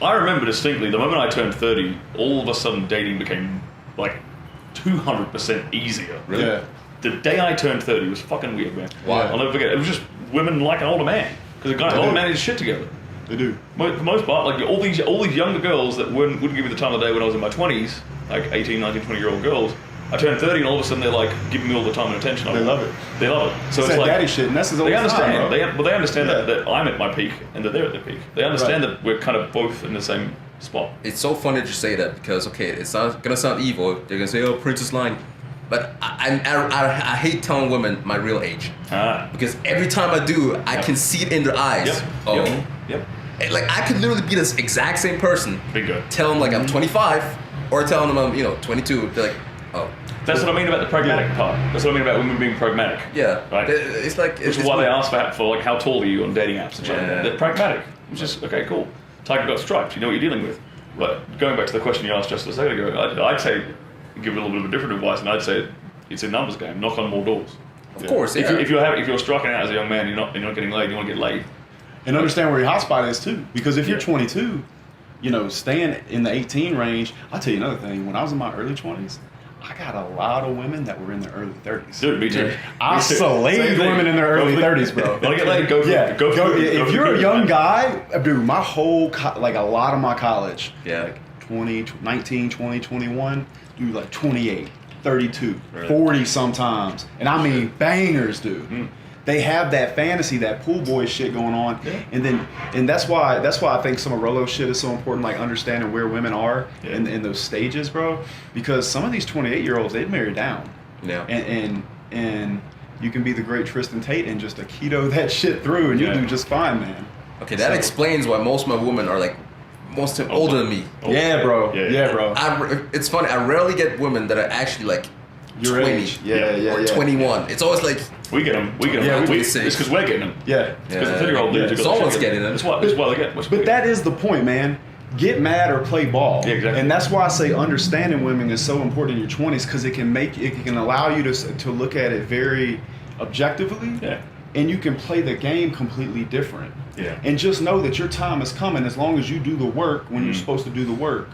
I remember distinctly the moment I turned 30, all of a sudden dating became like 200% easier. Really? Yeah. The day I turned 30 was fucking weird, man. Why? I'll never forget. It was just women like an older man. Because a guy, an older man is shit together. They do. For the most part, like all these younger girls that wouldn't give me the time of day when I was in my 20s, like 18, 19, 20-year-old girls, I turned 30 and all of a sudden they're like giving me all the time and attention. They love it. They love it. So It's it's that like daddy shit, and that's his old they understand. time, bro. They understand Yeah. that I'm at my peak and that they're at their peak. They understand that we're kind of both in the same spot. It's so funny to say that because okay, it's not gonna sound evil. They're gonna say, "Oh, Princess Line," but I hate telling women my real age because every time I do, I can see it in their eyes. Yep. Oh, Yep. like I could literally be this exact same person. Bingo. Tell them like I'm 25, or telling them I'm 22. They're like, oh. That's what I mean about the pragmatic part. That's what I mean about women being pragmatic. Yeah. Right. It's like Which is why they ask for like how tall are you on dating apps and shit. Yeah. They're pragmatic. Which is okay, cool. Tiger got stripes. You know what you're dealing with. But going back to the question you asked just a second ago, I'd say give a little bit of a different advice, and I'd say it's a numbers game. Knock on more doors. Of course. If, Yeah. if you're striking out as a young man, you're not getting laid. You want to get laid. And understand where your hot spot is too. Because if you're 22, staying in the 18 range, I'll tell you another thing. When I was in my early 20s, I got a lot of women that were in their early 30s. Dude, me too. I slayed women in their early 30s, bro. Want to get laid? Go for it. Go for it. If you're a young guy, dude, my whole, like a lot of my college, Yeah. like 19, 20, 21, dude, like 28, 32, Right. 40 sometimes. And I mean bangers, dude. Mm. They have that fantasy, that pool boy shit going on, Yeah. and that's why I think some of Rolo shit is so important, like understanding where women are Yeah. in those stages, bro. Because some of these 28-year-olds, they've married down, Yeah. and you can be the great Tristan Tate and just a keto that shit through, and you Yeah. do just fine, man. Okay, that So- explains why most of my women are like most of them older than me. Oh, Yeah, bro. Yeah, bro. It's funny. I rarely get women that are actually like Your 20 age. Yeah. or 21. It's always like We get them. Yeah, we It's get because we're getting them. Yeah. Because the 30-year-old dudes are Someone's getting them. That's why they get. But that is the point, man. Get mad or play ball. Yeah, exactly. And that's why I say understanding women is so important in your 20s, because it can allow you to look at it very objectively. Yeah. And you can play the game completely different. Yeah. And just know that your time is coming as long as you do the work when you're supposed to do the work.